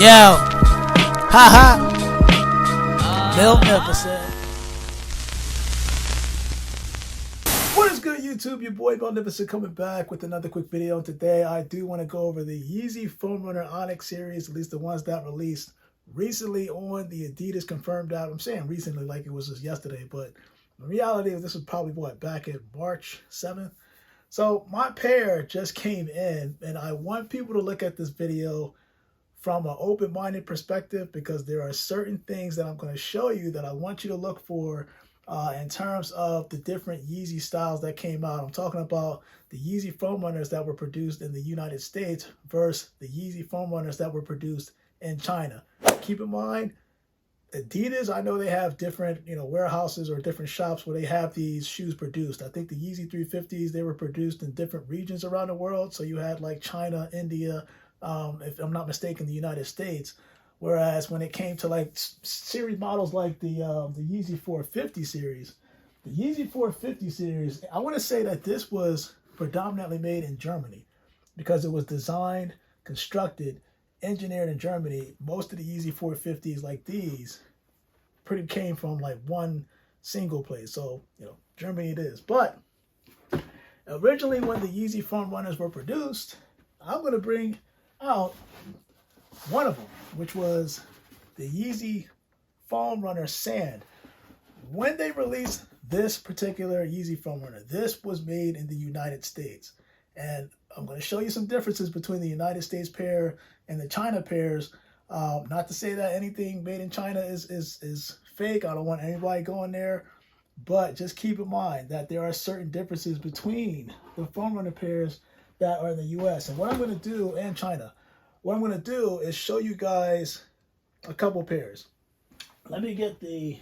Yo, haha, Magnificent. What is good, YouTube? Your boy Magnificent coming back with another quick video. And today I do want to go over the Yeezy Foam Runner Onyx series, at least the ones that released recently on the Adidas confirmed out. I'm saying recently like it was just yesterday, but the reality is this was probably back in March 7th. So my pair just came in, and I want people to look at this video from an open-minded perspective, because there are certain things that I'm going to show you that I want you to look for in terms of the different Yeezy styles that came out. I'm talking about the Yeezy Foam Runners that were produced in the United States versus the Yeezy Foam Runners that were produced in China. Keep in mind, Adidas, I know they have different, warehouses or different shops where they have these shoes produced. I think the Yeezy 350s, they were produced in different regions around the world. So you had like China, India, if I'm not mistaken, the United States. Whereas when it came to like series models like the Yeezy 450 series, the Yeezy 450 series, I want to say that this was predominantly made in Germany, because it was designed, constructed, engineered in Germany. Most of the Yeezy 450s like these pretty came from like one single place. So, Germany it is. But originally when the Yeezy Foam Runners were produced, I'm going to bring out one of them, which was the Yeezy Foam Runner Sand. When they released this particular Yeezy Foam Runner, this was made in the United States. And I'm going to show you some differences between the United States pair and the China pairs. Not to say that anything made in China is fake. I don't want anybody going there. But just keep in mind that there are certain differences between the Foam Runner pairs that are in the US. And what I'm going to do, and China, what I'm going to do is show you guys a couple pairs. Let me get the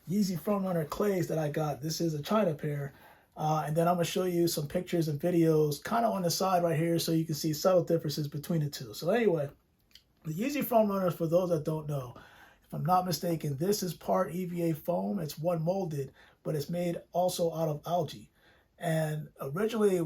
Yeezy Foam Runner Clays that I got. This is a China pair. And then I'm going to show you some pictures and videos kind of on the side right here so you can see subtle differences between the two. So anyway, the Yeezy Foam Runners, for those that don't know, if I'm not mistaken, this is part EVA foam. It's one molded, but it's made also out of algae. And originally,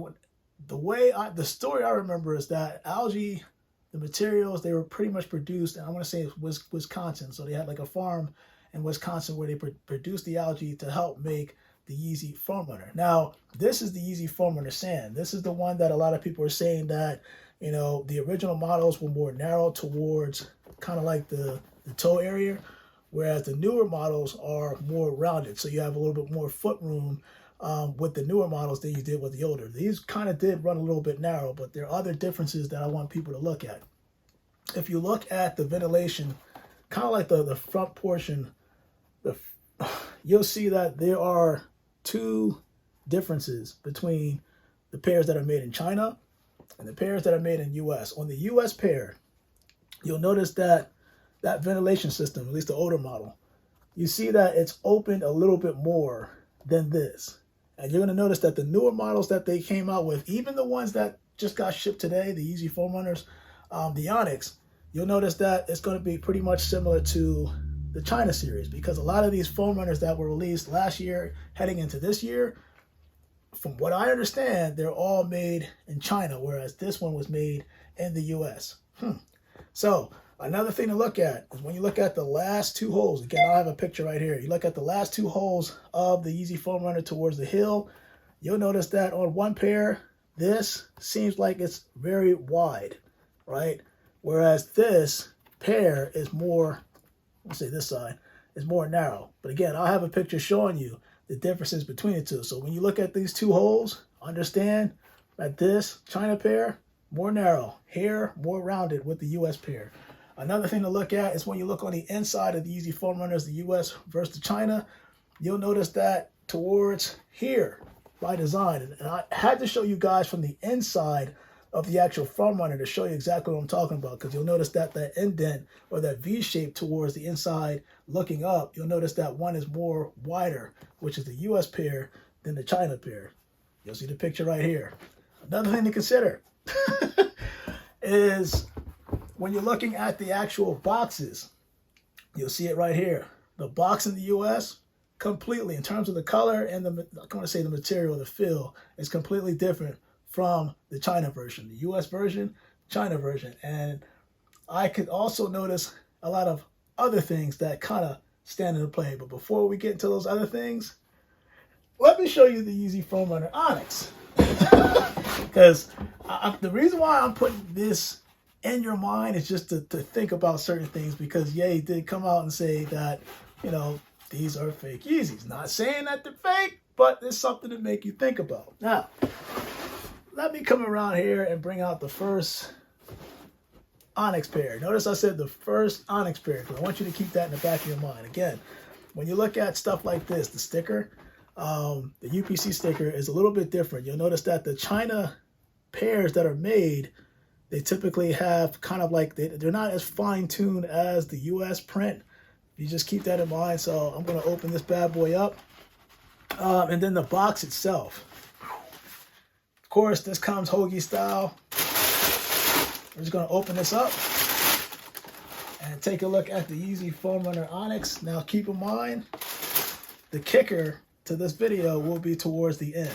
the story I remember is that algae, the materials, they were pretty much produced, and I want to say it was Wisconsin. So they had like a farm in Wisconsin where they produced the algae to help make the Yeezy Foam Runner. Now, this is the Yeezy Foam Runner Sand. This is the one that a lot of people are saying that, the original models were more narrow towards kind of like the toe area, whereas the newer models are more rounded. So you have a little bit more foot room with the newer models than you did with the older. These kind of did run a little bit narrow, but there are other differences that I want people to look at. If you look at the ventilation, kind of like the front portion, you'll see that there are two differences between the pairs that are made in China and the pairs that are made in US. On the US pair, you'll notice that ventilation system, at least the older model, you see that it's opened a little bit more than this. And you're going to notice that the newer models that they came out with, even the ones that just got shipped today, the Yeezy Foam Runners, the Onyx, you'll notice that it's going to be pretty much similar to the China series, because a lot of these foam runners that were released last year heading into this year, from what I understand, they're all made in China, whereas this one was made in the US. So another thing to look at is when you look at the last two holes. Again, I have a picture right here. You look at the last two holes of the Yeezy Foam Runner towards the heel, you'll notice that on one pair, this seems like it's very wide, right? Whereas this pair is more, let's say this side, is more narrow. But again, I'll have a picture showing you the differences between the two. So when you look at these two holes, understand that this China pair, more narrow, here more rounded with the US pair. Another thing to look at is when you look on the inside of the Yeezy Foam Runners, the US versus the China, you'll notice that towards here by design, and I had to show you guys from the inside of the actual Foam Runner to show you exactly what I'm talking about, because you'll notice that that indent or that V shape towards the inside looking up, you'll notice that one is more wider, which is the US pair, than the China pair. You'll see the picture right here. Another thing to consider is when you're looking at the actual boxes, you'll see it right here. The box in the US, completely, in terms of the color and I'm going to say the material, the feel, is completely different from the China version. The US version, China version. And I could also notice a lot of other things that kind of stand into play. But before we get into those other things, let me show you the Yeezy Foam Runner Onyx. Because the reason why I'm putting this in your mind is just to think about certain things, because Ye did come out and say that, you know, these are fake Yeezys. Not saying that they're fake, but it's something to make you think about. Now, let me come around here and bring out the first Onyx pair. Notice I said the first Onyx pair, because I want you to keep that in the back of your mind. Again, when you look at stuff like this, the sticker, the UPC sticker is a little bit different. You'll notice that the China pairs that are made, they typically have kind of like, they're not as fine-tuned as the US print. You just keep that in mind. So I'm going to open this bad boy up. And then the box itself. Of course, this comes hoagie style. We're just going to open this up and take a look at the Yeezy Foam Runner Onyx. Now keep in mind, the kicker to this video will be towards the end.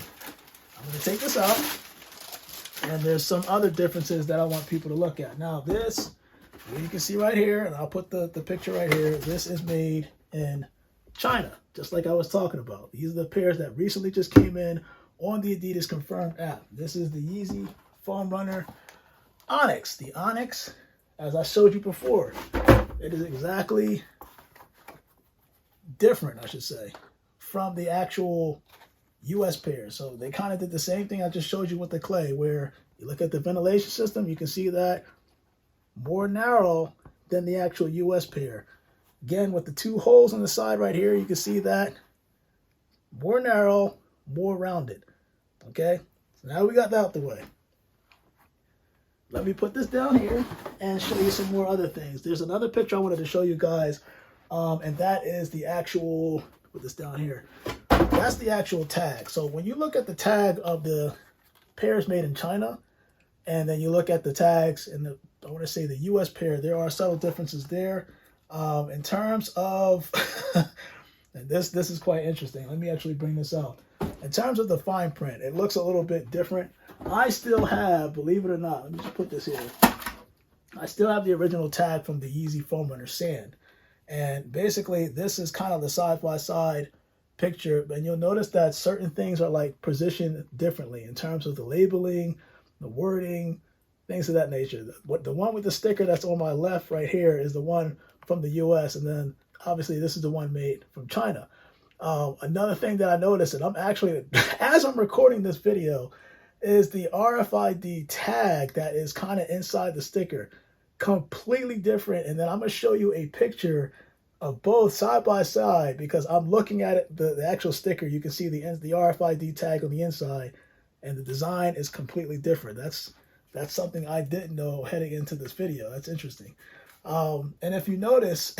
I'm going to take this out, and there's some other differences that I want people to look at. Now this, you can see right here, and I'll put the picture right here, this is made in China, just like I was talking about. These are the pairs that recently just came in on the Adidas Confirmed app. This is the Yeezy Foam Runner Onyx. The Onyx, as I showed you before, it is exactly different, I should say, from the actual US pair. So they kind of did the same thing I just showed you with the clay, where you look at the ventilation system, you can see that more narrow than the actual US pair. Again, with the two holes on the side right here, you can see that more narrow, more rounded. Okay, so now we got that out the way. Let me put this down here and show you some more other things. There's another picture I wanted to show you guys, and that is the actual, put this down here, that's the actual tag. So when you look at the tag of the pairs made in China, and then you look at the tags in the, I want to say the US pair, there are subtle differences there. In terms of, and this is quite interesting. Let me actually bring this out. In terms of the fine print, it looks a little bit different. I still have, believe it or not, let me just put this here. I still have the original tag from the Yeezy Foam Runner Sand. And basically, this is kind of the side-by-side picture. And you'll notice that certain things are like positioned differently in terms of the labeling, the wording, things of that nature. The one with the sticker that's on my left right here is the one from the US. And then obviously this is the one made from China. Another thing that I noticed, and I'm actually, as I'm recording this video, is the RFID tag that is kind of inside the sticker. Completely different. And then I'm going to show you a picture of both side by side, because I'm looking at it, the actual sticker, you can see the RFID tag on the inside, and the design is completely different. That's something I didn't know heading into this video. That's interesting. And if you notice,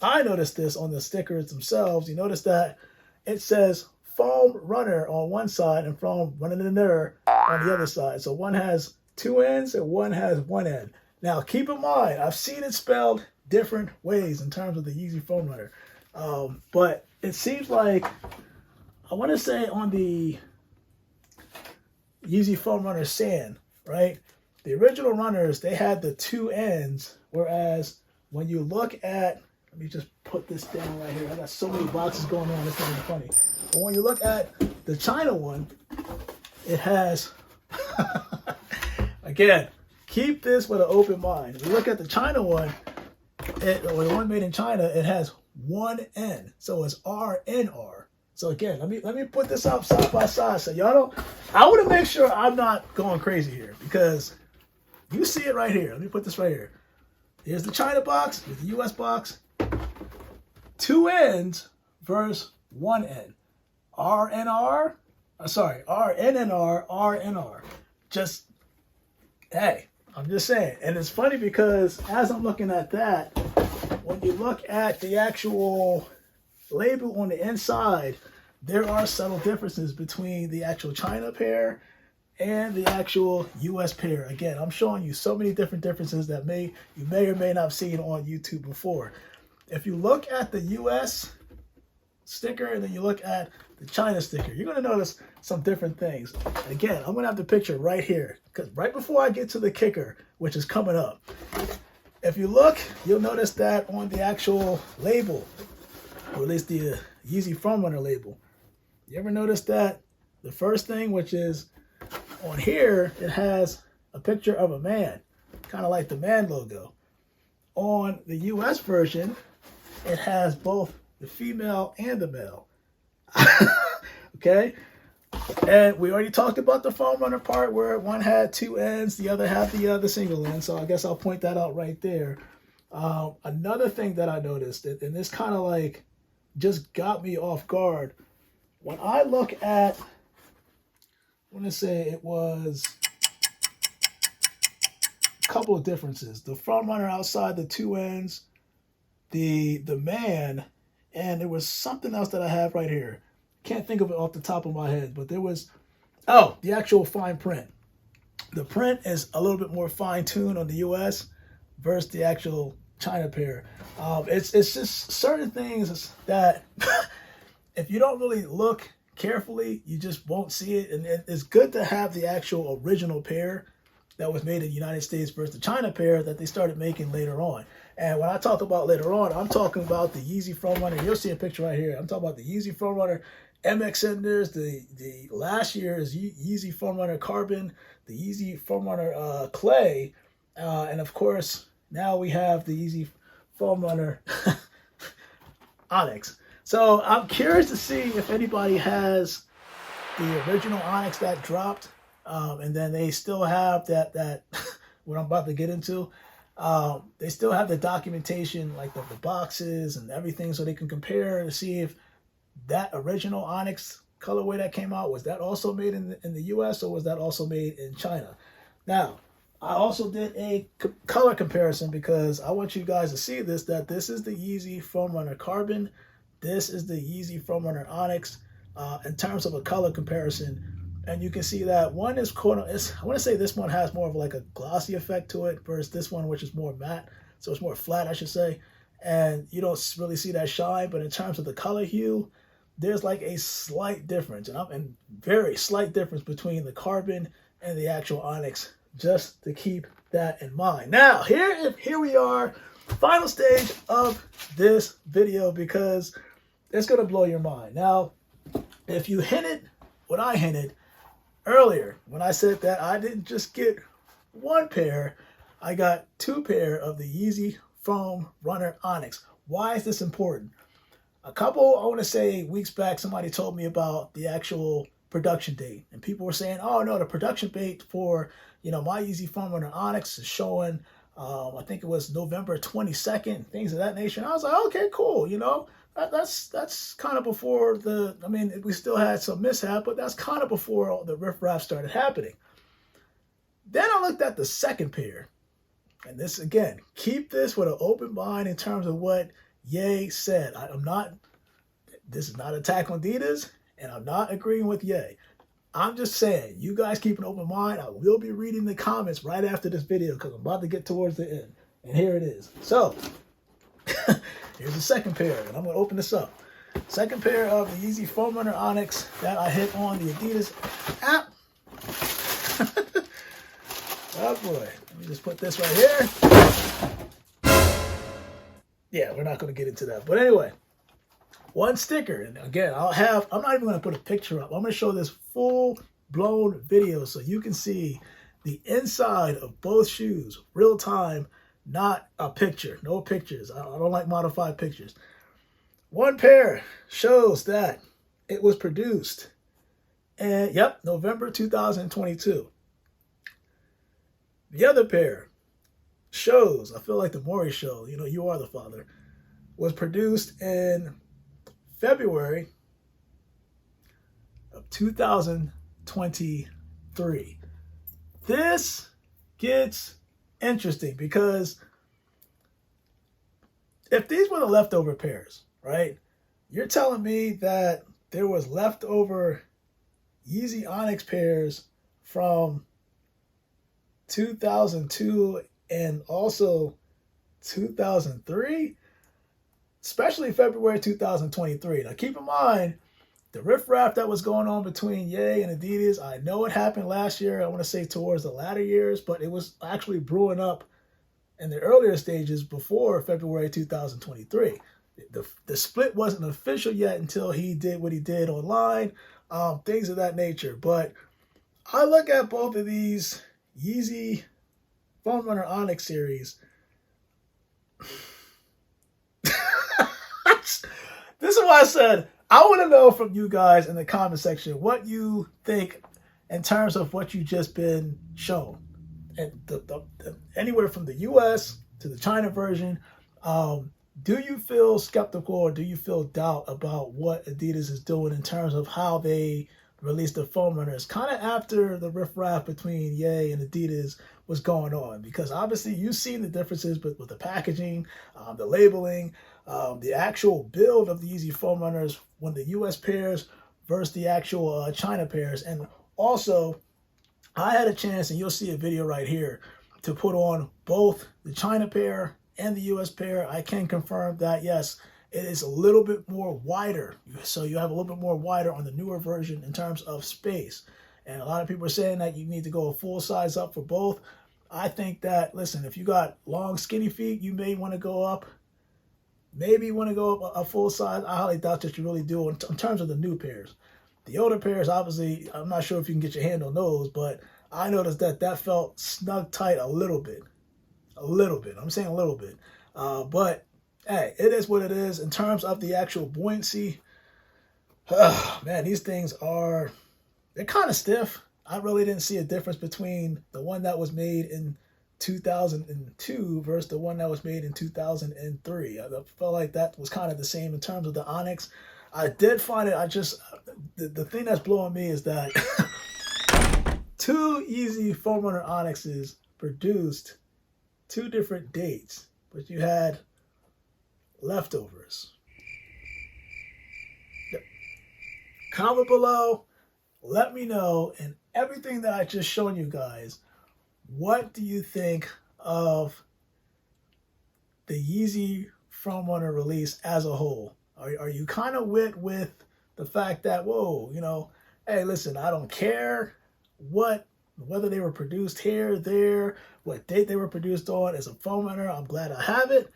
I noticed this on the stickers themselves. You notice that it says Foam Runner on one side and Foam Runner on the other side. So one has two ends and one has one end. Now, keep in mind, I've seen it spelled different ways in terms of the Yeezy Foam Runner. But it seems like, I want to say on the Yeezy Foam Runner Sand, right? The original runners, they had the two ends, whereas when you look at, let me just put this down right here. I got so many boxes going on, it's not even funny. But when you look at the China one, it has, again, keep this with an open mind. If you look at the China one, or the one made in China, it has one N. So it's RNR. So again, let me put this up side by side so y'all don't, I want to make sure I'm not going crazy here, because you see it right here. Let me put this right here. Here's the China box, here's the US box. Two N's versus one N. RNR, RNR. Just, hey, I'm just saying. And it's funny because as I'm looking at that, when you look at the actual label on the inside, there are subtle differences between the actual China pair and the actual US pair. Again, I'm showing you so many different differences that you may or may not have seen on YouTube before. If you look at the US sticker and then you look at the China sticker, you're going to notice some different things. Again, I'm going to have the picture right here because right before I get to the kicker, which is coming up, if you look, you'll notice that on the actual label, or at least the Yeezy Foam Runner label, you ever notice that the first thing, which is on here, it has a picture of a man, kind of like the man logo. On the US version, it has both the female and the male. Okay? And we already talked about the Foam Runner part where one had two ends, the other had the single end. So I guess I'll point that out right there. Another thing that I noticed, and this kind of like just got me off guard. When I look at, I want to say it was a couple of differences. The Foam Runner outside the two ends, the man, and there was something else that I have right here. Can't think of it off the top of my head, but there was, oh, the actual fine print. The print is a little bit more fine-tuned on the US versus the actual China pair. It's just certain things that if you don't really look carefully, you just won't see it. And it's good to have the actual original pair that was made in the United States versus the China pair that they started making later on. And when I talk about later on, I'm talking about the Yeezy Foam Runner. You'll see a picture right here. I'm talking about the Yeezy Foam Runner MX Cinders, the last year's Yeezy Foam Runner Carbon, the Yeezy Foam Runner Clay, and of course, now we have the Yeezy Foam Runner Onyx. So I'm curious to see if anybody has the original Onyx that dropped, and then they still have that what I'm about to get into. They still have the documentation, like the boxes and everything, so they can compare to see if that original Onyx colorway that came out, was that also made in the US or was that also made in China? Now, I also did a color comparison because I want you guys to see this, that this is the Yeezy Foam Runner Carbon. This is the Yeezy Foam Runner Onyx in terms of a color comparison. And you can see that one is, I want to say this one has more of like a glossy effect to it versus this one, which is more matte. So it's more flat, I should say. And you don't really see that shine, but in terms of the color hue, there's like a slight difference, and very slight difference between the Carbon and the actual Onyx, just to keep that in mind. Now, here we are, final stage of this video, because it's going to blow your mind. Now, if you hinted what I hinted earlier, when I said that I didn't just get one pair, I got two pair of the Yeezy Foam Runner Onyx. Why is this important? A couple, I want to say weeks back, somebody told me about the actual production date. And people were saying, oh no, the production date for, my Yeezy Foam Runner Onyx is showing, I think it was November 22nd, things of that nature. And I was like, okay, cool. That's kind of before we still had some mishap, but that's kind of before the riffraff started happening. Then I looked at the second pair. And this, again, keep this with an open mind in terms of what Ye said. This is not an attack on Adidas, and I'm not agreeing with Ye. I'm just saying, you guys keep an open mind. I will be reading the comments right after this video because I'm about to get towards the end. And here it is. So, here's the second pair, and I'm going to open this up. Second pair of the Yeezy Foam Runner Onyx that I hit on the Adidas app. Oh boy, let me just put this right here. Yeah, we're not going to get into that. But anyway, one sticker. And again, I'm not even going to put a picture up. I'm going to show this full-blown video so you can see the inside of both shoes, real time, not a picture. No pictures. I don't like modified pictures. One pair shows that it was produced in, November 2022. The other pair shows, I feel like the Maury show, You Are the Father, was produced in February of 2023. This gets interesting because if these were the leftover pairs, right? You're telling me that there was leftover Yeezy Onyx pairs from 2002 and also 2003. especially February 2023. Now keep in mind, the riffraff that was going on between Ye and Adidas, I know it happened last year, I want to say towards the latter years, but it was actually brewing up in the earlier stages before February 2023. The split wasn't official yet until he did what he did online, things of that nature. But I look at both of these Yeezy Foam Runner Onyx series. This is why I said I want to know from you guys in the comment section what you think in terms of what you just been shown. And anywhere from the US to the China version, do you feel skeptical or do you feel doubt about what Adidas is doing in terms of how they released the foam runners kind of after the riffraff between Ye and Adidas was going on? Because obviously you've seen the differences with the packaging, the labeling, the actual build of the Yeezy Foam Runners when the US pairs versus the actual China pairs. And also, I had a chance, and you'll see a video right here, to put on both the China pair and the US pair. I can confirm that, yes, it is a little bit more wider. So you have a little bit more wider on the newer version in terms of space. And a lot of people are saying that you need to go a full size up for both. I think that, listen, if you got long, skinny feet, you may want to go up. Maybe you want to go up a full size. I highly doubt that you really do in terms of the new pairs. The older pairs, obviously, I'm not sure if you can get your hand on those, but I noticed that that felt snug tight a little bit. A little bit. I'm saying a little bit. But, hey, it is what it is. In terms of the actual buoyancy, man, these things are, they're kind of stiff. I really didn't see a difference between the one that was made in 2002 versus the one that was made in 2003. I felt like that was kind of the same in terms of the Onyx. I did find it, the thing that's blowing me is that two Yeezy Foam Runner Onyxes produced two different dates, but you had leftovers. Comment below, let me know, and everything that I just shown you guys, what do you think of the Yeezy Foam Runner release as a whole? Are you kind of with the fact that, whoa, you know, hey, listen, I don't care whether they were produced here, there, what date they were produced on as a foam runner, I'm glad I have it?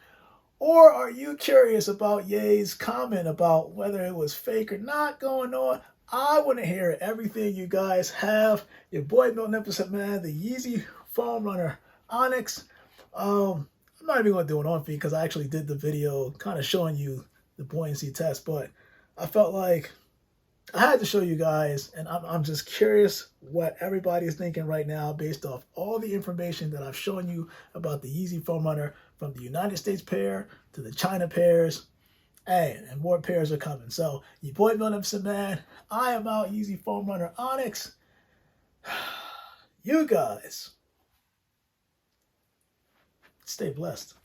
Or are you curious about Ye's comment about whether it was fake or not going on? I want to hear everything you guys have. Your boy Magnificent Man, the Yeezy Foam Runner Onyx. I'm not even going to do an on feed because I actually did the video kind of showing you the buoyancy test, but I felt like I had to show you guys, and I'm just curious what everybody is thinking right now based off all the information that I've shown you about the Yeezy Foam Runner, from the United States pair to the China pairs. Hey, and more pairs are coming. So, your boy Magnificent Man, I am out. Yeezy Foam Runner Onyx. You guys, stay blessed.